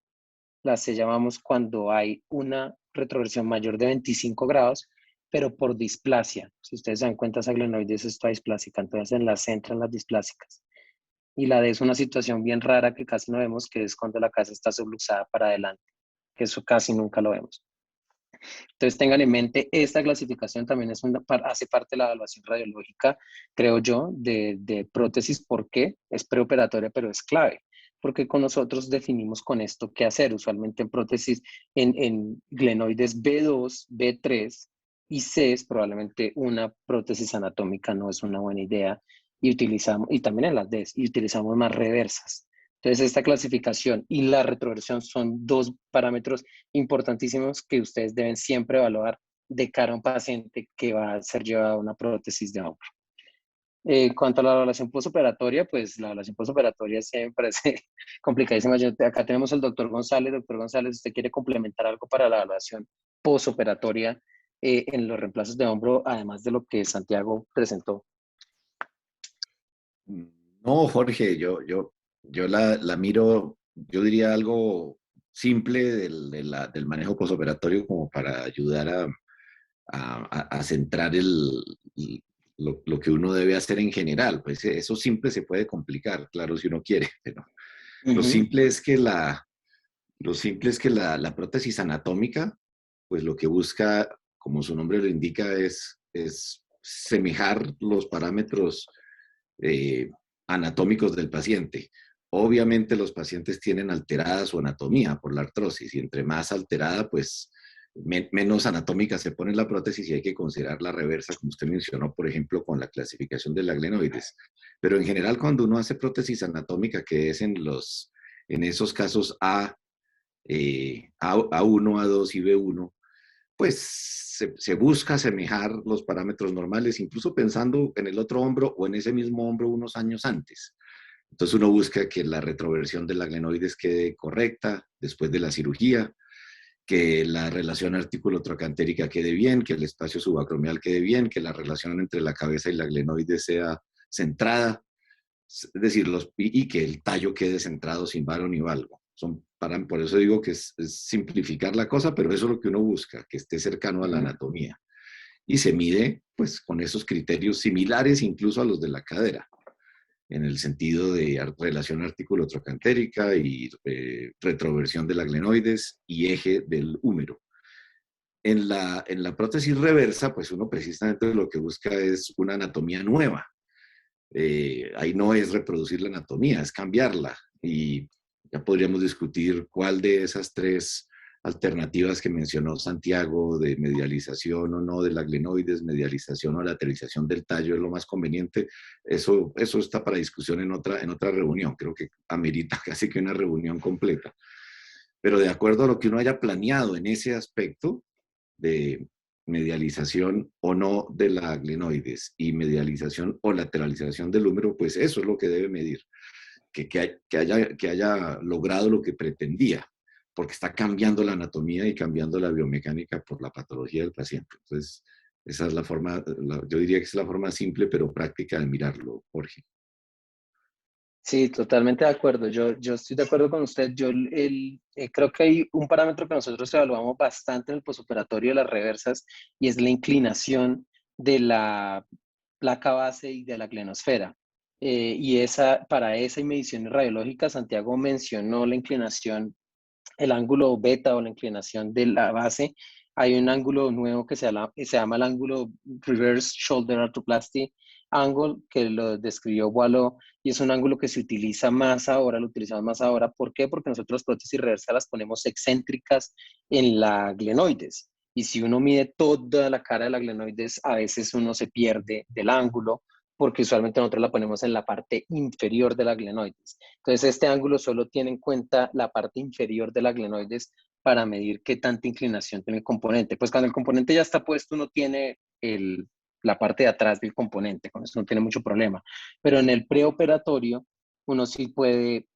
llamamos cuando hay una retroversión mayor de 25 grados, pero por displasia. Si ustedes se dan cuenta, esa glenoides está displásica, entonces en la C entran las displásicas. Y la D es una situación bien rara que casi no vemos, que es cuando la cabeza está subluxada para adelante, que eso casi nunca lo vemos. Entonces tengan en mente, esta clasificación también hace parte de la evaluación radiológica, creo yo, de prótesis. ¿Por qué? Es preoperatoria, pero es clave, porque con nosotros definimos con esto qué hacer. Usualmente en prótesis, en glenoides B2, B3 y C, es probablemente una prótesis anatómica no es una buena idea, y también en las D, y utilizamos más reversas. Entonces, esta clasificación y la retroversión son dos parámetros importantísimos que ustedes deben siempre evaluar de cara a un paciente que va a ser llevado a una prótesis de hombro. En cuanto a la evaluación postoperatoria, pues la evaluación postoperatoria siempre parece complicadísima. Acá tenemos al doctor González. Doctor González, ¿usted quiere complementar algo para la evaluación postoperatoria en los reemplazos de hombro, además de lo que Santiago presentó? No, Jorge, yo la miro, yo diría algo simple del manejo posoperatorio como para ayudar a centrar lo que uno debe hacer en general. Pues eso simple se puede complicar, claro, si uno quiere, Lo Ujú. simple es que la prótesis anatómica, pues lo que busca, como su nombre lo indica, es semejar los parámetros eh, anatómicos del paciente. Obviamente los pacientes tienen alterada su anatomía por la artrosis y entre más alterada, pues menos anatómica se pone la prótesis y hay que considerar la reversa, como usted mencionó, por ejemplo, con la clasificación de la glenoides. Pero en general, cuando uno hace prótesis anatómica, que es en esos casos A1, A2 y B1, pues se busca asemejar los parámetros normales, incluso pensando en el otro hombro o en ese mismo hombro unos años antes. Entonces uno busca que la retroversión de la glenoides quede correcta después de la cirugía, que la relación artículo-trocantérica quede bien, que el espacio subacromial quede bien, que la relación entre la cabeza y la glenoide sea centrada, es decir, y que el tallo quede centrado sin varo ni valgo. Por eso digo que es simplificar la cosa, pero eso es lo que uno busca, que esté cercano a la Ujú. anatomía. Y se mide pues con esos criterios similares incluso a los de la cadera, en el sentido de relación artículo-trocantérica y retroversión de la glenoides y eje del húmero. En la prótesis reversa, pues uno precisamente lo que busca es una anatomía nueva. Ahí no es reproducir la anatomía, es cambiarla. Y ya podríamos discutir cuál de esas tres alternativas que mencionó Santiago, de medialización o no de la glenoides, medialización o lateralización del tallo, es lo más conveniente. Eso está para discusión en otra reunión. Creo que amerita casi que una reunión completa. Pero de acuerdo a lo que uno haya planeado en ese aspecto de medialización o no de la glenoides y medialización o lateralización del húmero, pues eso es lo que debe medir, que haya logrado lo que pretendía, porque está cambiando la anatomía y cambiando la biomecánica por la patología del paciente. Entonces, esa es la forma, yo diría que es la forma simple pero práctica de mirarlo, Jorge. Sí, totalmente de acuerdo. Yo estoy de acuerdo con usted. Creo que hay un parámetro que nosotros evaluamos bastante en el posoperatorio de las reversas y es la inclinación de la placa base y de la glenosfera. Para esa medición radiológica, Santiago mencionó la inclinación, el ángulo beta o la inclinación de la base. Hay un ángulo nuevo que se llama el ángulo Reverse Shoulder Arthroplasty Angle, que lo describió Boileau, y es un ángulo que se utiliza más ahora, lo utilizamos más ahora. ¿Por qué? Porque nosotros prótesis reversas las ponemos excéntricas en la glenoides. Y si uno mide toda la cara de la glenoides, a veces uno se pierde del ángulo, porque usualmente nosotros la ponemos en la parte inferior de la glenoides. Entonces, este ángulo solo tiene en cuenta la parte inferior de la glenoides para medir qué tanta inclinación tiene el componente. Pues cuando el componente ya está puesto, uno tiene la parte de atrás del componente, con eso no tiene mucho problema. Pero en el preoperatorio, uno sí puede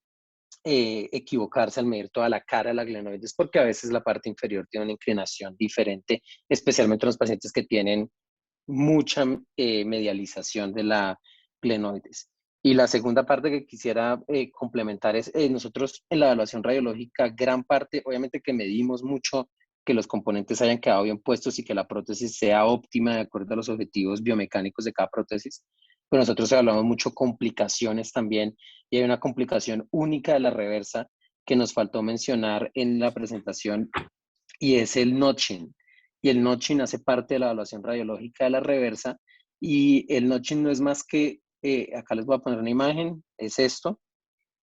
equivocarse al medir toda la cara de la glenoides, porque a veces la parte inferior tiene una inclinación diferente, especialmente en los pacientes que tienen mucha medialización de la glenoides. Y la segunda parte que quisiera complementar es, nosotros en la evaluación radiológica, gran parte, obviamente que medimos mucho que los componentes hayan quedado bien puestos y que la prótesis sea óptima de acuerdo a los objetivos biomecánicos de cada prótesis. Pero nosotros hablamos mucho complicaciones también, y hay una complicación única de la reversa que nos faltó mencionar en la presentación, y es el notching. Y el notching hace parte de la evaluación radiológica de la reversa, y el notching no es más que, acá les voy a poner una imagen, es esto.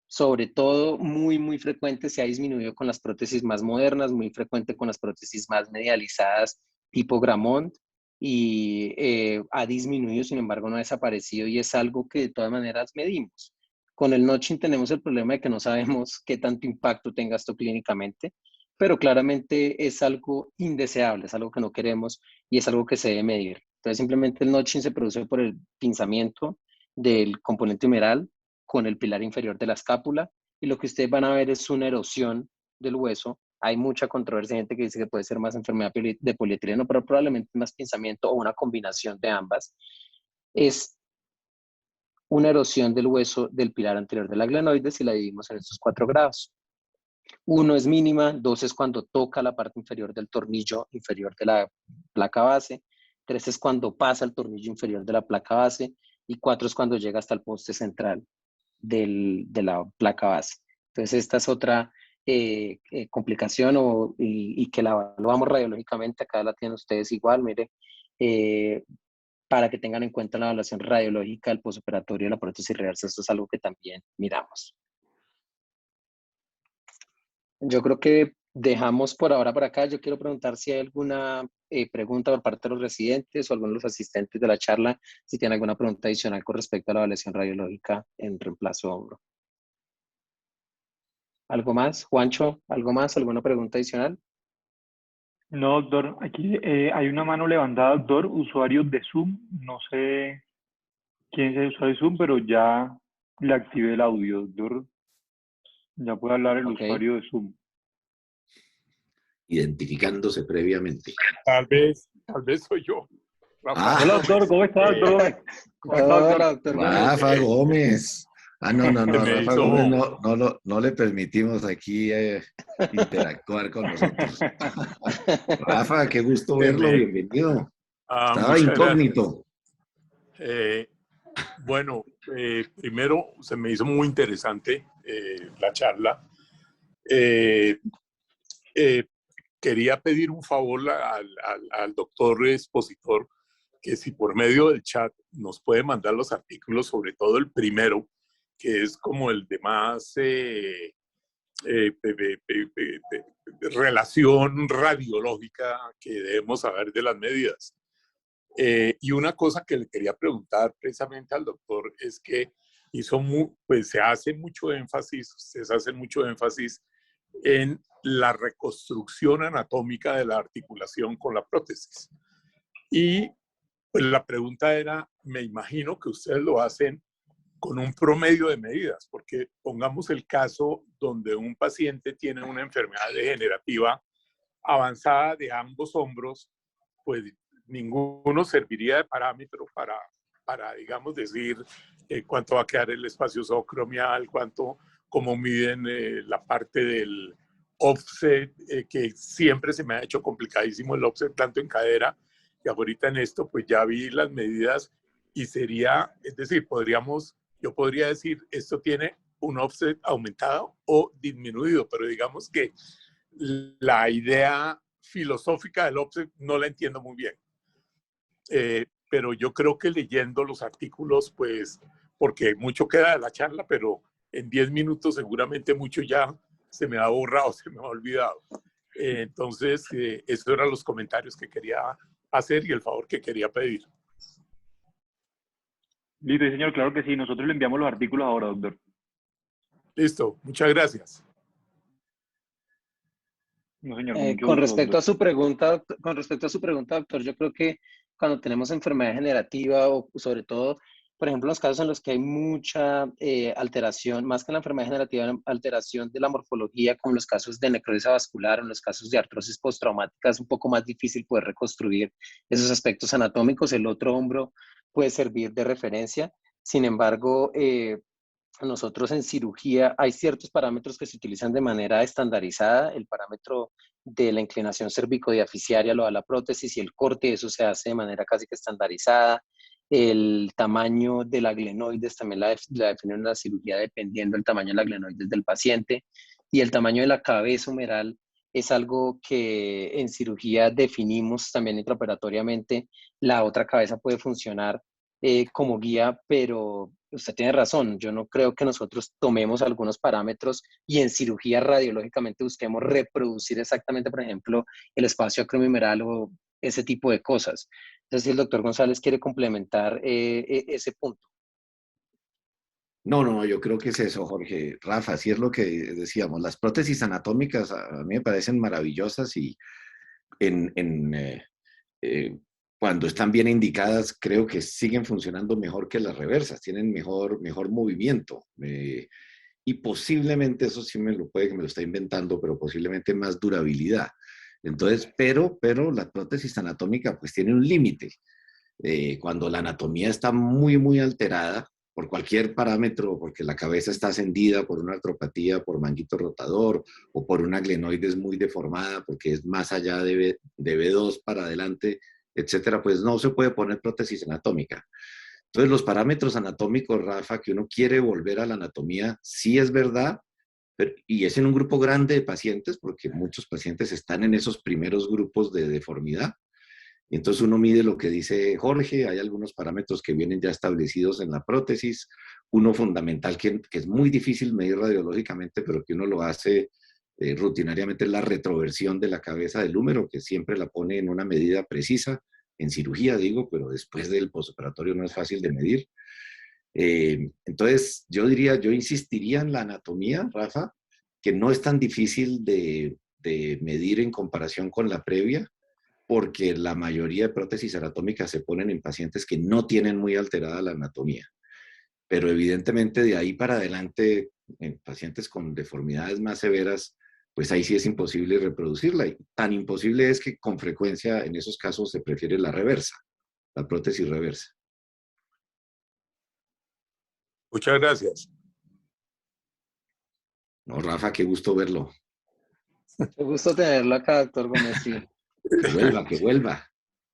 Sobre todo muy, muy frecuente, se ha disminuido con las prótesis más modernas, muy frecuente con las prótesis más medializadas tipo Gramont, y ha disminuido, sin embargo no ha desaparecido, y es algo que de todas maneras medimos. Con el notching tenemos el problema de que no sabemos qué tanto impacto tenga esto clínicamente, pero claramente es algo indeseable, es algo que no queremos y es algo que se debe medir. Entonces simplemente el notching se produce por el pinzamiento del componente humeral con el pilar inferior de la escápula, y lo que ustedes van a ver es una erosión del hueso. Hay mucha controversia, hay gente que dice que puede ser más enfermedad de polietileno, pero probablemente más pinzamiento o una combinación de ambas. Es una erosión del hueso del pilar anterior de la glenoides y la dividimos en estos 4 grados. 1 es mínima, 2 es cuando toca la parte inferior del tornillo inferior de la placa base, 3 es cuando pasa el tornillo inferior de la placa base, y 4 es cuando llega hasta el poste central de la placa base. Entonces, esta es otra complicación y que la evaluamos radiológicamente. Acá la tienen ustedes igual, mire, para que tengan en cuenta la evaluación radiológica del posoperatorio de la prótesis reversa. Esto es algo que también miramos. Yo creo que dejamos por ahora por acá. Yo quiero preguntar si hay alguna pregunta por parte de los residentes o algunos de los asistentes de la charla, si tienen alguna pregunta adicional con respecto a la evaluación radiológica en reemplazo de hombro. ¿Algo más? Juancho, ¿algo más? ¿Alguna pregunta adicional? No, doctor, aquí hay una mano levantada, doctor, usuario de Zoom. No sé quién es el usuario de Zoom, pero ya le activé el audio, doctor. Ya puede hablar el usuario de Zoom. Identificándose previamente. Tal vez soy yo. Ah, hola, doctor, ¿cómo está, doctor? ¿Cómo está, doctor? Hola, doctor Rafa Gómez. Ah, no, Rafa hizo... Gómez no le permitimos aquí interactuar con nosotros. Rafa, qué gusto verlo, bienvenido. Estaba incógnito. Bueno, primero se me hizo muy interesante la charla. Quería pedir un favor al doctor expositor, que si por medio del chat nos puede mandar los artículos, sobre todo el primero, que es como el de más relación radiológica que debemos saber de las medidas. Y una cosa que le quería preguntar precisamente al doctor es que pues se hace mucho énfasis, ustedes hacen mucho énfasis en la reconstrucción anatómica de la articulación con la prótesis. Y pues la pregunta era, me imagino que ustedes lo hacen con un promedio de medidas, porque pongamos el caso donde un paciente tiene una enfermedad degenerativa avanzada de ambos hombros, pues ninguno serviría de parámetro para digamos, decir cuánto va a quedar el espacio subacromial, cómo miden la parte del offset, que siempre se me ha hecho complicadísimo el offset, tanto en cadera, y ahorita en esto, pues ya vi las medidas y sería, es decir, yo podría decir, esto tiene un offset aumentado o disminuido, pero digamos que la idea filosófica del offset no la entiendo muy bien. Pero yo creo que leyendo los artículos, pues, porque mucho queda de la charla, pero en 10 minutos seguramente mucho ya se me ha borrado, se me ha olvidado. Entonces, esos eran los comentarios que quería hacer y el favor que quería pedir. Listo, señor, claro que sí. Nosotros le enviamos los artículos ahora, doctor. Listo, muchas gracias. No, señor, con respecto a su pregunta, doctor, yo creo que cuando tenemos enfermedad degenerativa o sobre todo, por ejemplo, en los casos en los que hay mucha alteración, más que la enfermedad degenerativa, alteración de la morfología, como en los casos de necrosis vascular, en los casos de artrosis postraumática, es un poco más difícil poder reconstruir esos aspectos anatómicos. El otro hombro puede servir de referencia. Sin embargo, nosotros en cirugía hay ciertos parámetros que se utilizan de manera estandarizada. El parámetro de la inclinación cervicodiafisiaria lo da la prótesis y el corte, eso se hace de manera casi que estandarizada. El tamaño de la glenoides también la definen en la cirugía dependiendo del tamaño de la glenoides del paciente. Y el tamaño de la cabeza humeral es algo que en cirugía definimos también intraoperatoriamente. La otra cabeza puede funcionar como guía, pero usted tiene razón, yo no creo que nosotros tomemos algunos parámetros y en cirugía radiológicamente busquemos reproducir exactamente, por ejemplo, el espacio acromimeral o ese tipo de cosas. Entonces, si el doctor González quiere complementar ese punto. No, yo creo que es eso, Jorge. Rafa, así es lo que decíamos. Las prótesis anatómicas a mí me parecen maravillosas y cuando están bien indicadas, creo que siguen funcionando mejor que las reversas, tienen mejor movimiento. Y posiblemente, eso sí que me lo está inventando, pero posiblemente más durabilidad. Entonces, pero la prótesis anatómica pues tiene un límite. Cuando la anatomía está muy alterada, por cualquier parámetro, porque la cabeza está ascendida por una artropatía, por manguito rotador, o por una glenoides muy deformada, porque es más allá de B2 para adelante, etcétera, pues no se puede poner prótesis anatómica. Entonces, los parámetros anatómicos, Rafa, que uno quiere volver a la anatomía, sí es verdad y es en un grupo grande de pacientes, porque muchos pacientes están en esos primeros grupos de deformidad. Y entonces uno mide lo que dice Jorge, hay algunos parámetros que vienen ya establecidos en la prótesis, uno fundamental que es muy difícil medir radiológicamente, pero que uno lo hace rutinariamente, es la retroversión de la cabeza del húmero, que siempre la pone en una medida precisa, en cirugía digo, pero después del postoperatorio no es fácil de medir. Entonces yo insistiría en la anatomía, Rafa, que no es tan difícil de medir en comparación con la previa, porque la mayoría de prótesis anatómicas se ponen en pacientes que no tienen muy alterada la anatomía. Pero evidentemente de ahí para adelante, en pacientes con deformidades más severas, pues ahí sí es imposible reproducirla. Y tan imposible es que con frecuencia en esos casos se prefiere la reversa, la prótesis reversa. Muchas gracias. No, Rafa, qué gusto verlo. Qué gusto tenerlo acá, doctor Gómez, sí. Que vuelva, que vuelva.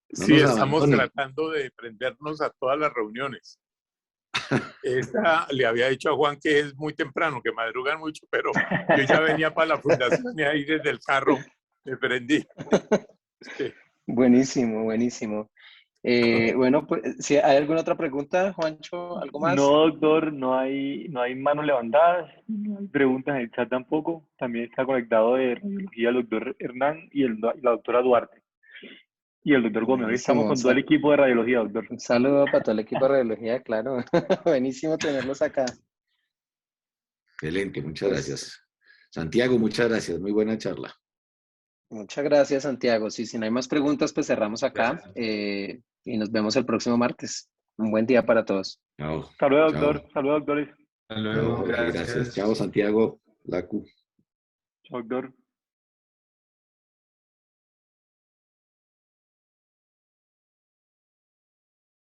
No Sí, nos estamos abandone. tratando de prendernos a todas las reuniones. Le había dicho a Juan que es muy temprano, que madrugan mucho, pero yo ya venía para la fundación y ahí desde el carro me prendí. Sí. Buenísimo, buenísimo. Bueno, pues, si hay alguna otra pregunta, Juancho, ¿algo más? No, doctor, no hay manos levantadas, no hay preguntas en el chat tampoco. También está conectado de radiología el doctor Hernán y la doctora Duarte. Y el doctor Gómez. Hoy estamos con todo el equipo de radiología, doctor. Un saludo para todo el equipo de radiología, claro. Buenísimo tenerlos acá. Excelente, muchas gracias. Santiago, muchas gracias. Muy buena charla. Muchas gracias, Santiago. Sí, si no hay más preguntas, pues cerramos acá y nos vemos el próximo martes. Un buen día para todos. Chao. Saludos, doctor. Saludos, doctores. Hasta luego, Jorge, gracias. Chao, Santiago. Lacu. Chao, doctor.